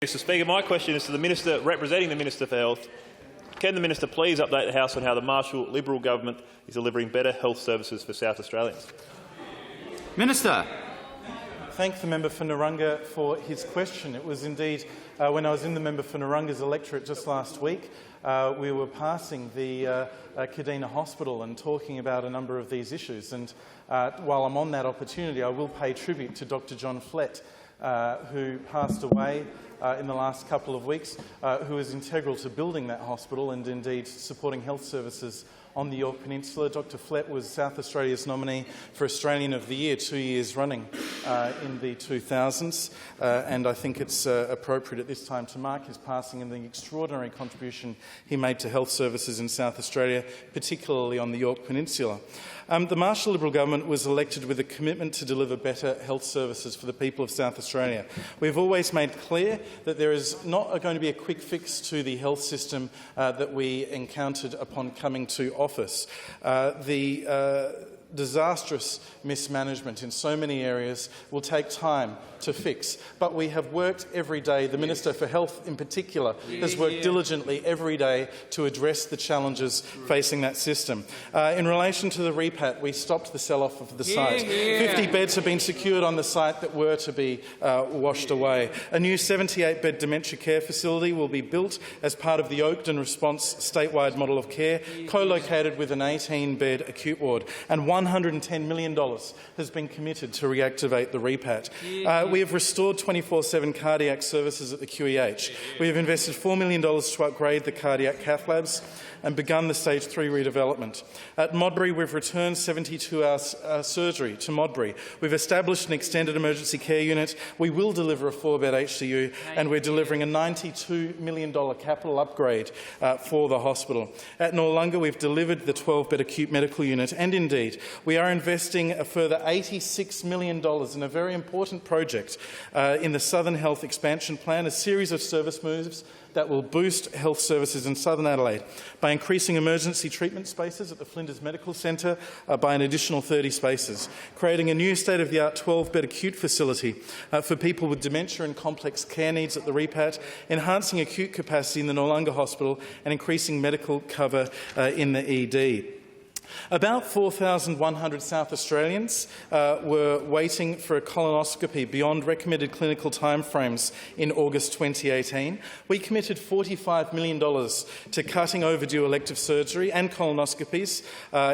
Mr Speaker, my question is to the Minister representing the Minister for Health. Can the Minister please update the House on how the Marshall Liberal government is delivering better health services for South Australians? Minister. Thank the member for Narungga for his question. It was indeed when I was in the member for Narungga's electorate just last week, we were passing the Kadina Hospital and talking about a number of these issues. And while I'm on that opportunity, I will pay tribute to Dr John Flett, who passed away in the last couple of weeks, who was integral to building that hospital and indeed supporting health services on the Yorke Peninsula. Dr Flett was South Australia's nominee for Australian of the Year 2 years running in the 2000s, and I think it's appropriate at this time to mark his passing and the extraordinary contribution he made to health services in South Australia, particularly on the Yorke Peninsula. The Marshall Liberal government was elected with a commitment to deliver better health services for the people of South Australia. We've always made clear that there is not going to be a quick fix to the health system that we encountered upon coming to office. Disastrous mismanagement in so many areas will take time to fix, but we have worked every day. The Minister for Health in particular has worked diligently every day to address the challenges facing that system. In relation to the repat, we stopped the sell-off of the site. 50 beds have been secured on the site that were to be washed away. A new 78-bed dementia care facility will be built as part of the Oakden Response statewide model of care, co-located with an 18-bed acute ward, and $110 million has been committed to reactivate the repat. We have restored 24/7 cardiac services at the QEH. We have invested $4 million to upgrade the cardiac cath labs and begun the Stage 3 redevelopment. At Modbury, we've returned 72-hour surgery to Modbury. We've established an extended emergency care unit. We will deliver a 4-bed HCU, and we're delivering a $92 million capital upgrade for the hospital. At Noarlunga, we've delivered the 12-bed acute medical unit, and indeed, we are investing a further $86 million in a very important project in the Southern Health Expansion Plan, a series of service moves that will boost health services in Southern Adelaide by increasing emergency treatment spaces at the Flinders Medical Centre by an additional 30 spaces, creating a new state-of-the-art 12-bed acute facility for people with dementia and complex care needs at the repat, enhancing acute capacity in the Noarlunga Hospital and increasing medical cover in the ED. About 4,100 South Australians were waiting for a colonoscopy beyond recommended clinical timeframes in August 2018. We committed $45 million to cutting overdue elective surgery and colonoscopies,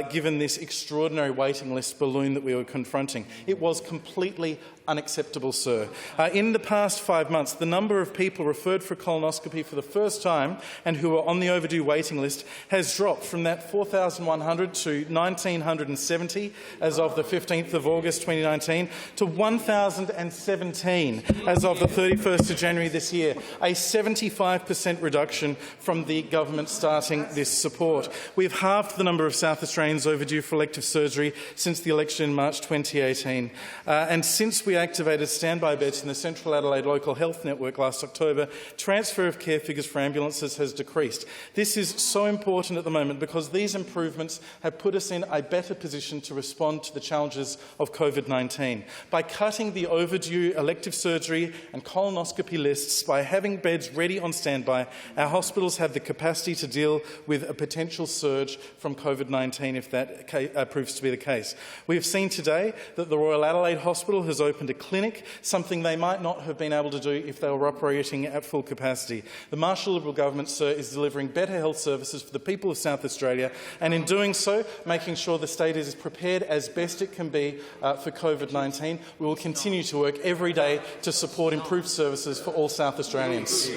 given this extraordinary waiting list balloon that we were confronting. It was completely unacceptable, sir. In the past 5 months, the number of people referred for colonoscopy for the first time and who are on the overdue waiting list has dropped from that 4,100 to 1,970 as of the 15th of August 2019 to 1,017 as of the 31st of January this year, a 75% reduction from the government starting this support. We've halved the number of South Australians overdue for elective surgery since the election in March 2018. And since we activated standby beds in the Central Adelaide Local Health Network last October, transfer of care figures for ambulances has decreased. This is so important at the moment because these improvements have put us in a better position to respond to the challenges of COVID-19. By cutting the overdue elective surgery and colonoscopy lists, by having beds ready on standby, our hospitals have the capacity to deal with a potential surge from COVID-19 if that proves to be the case. We have seen today that the Royal Adelaide Hospital has opened a clinic, something they might not have been able to do if they were operating at full capacity. The Marshall Liberal government, sir, is delivering better health services for the people of South Australia, and in doing so, making sure the state is prepared as best it can be for COVID-19. We will continue to work every day to support improved services for all South Australians.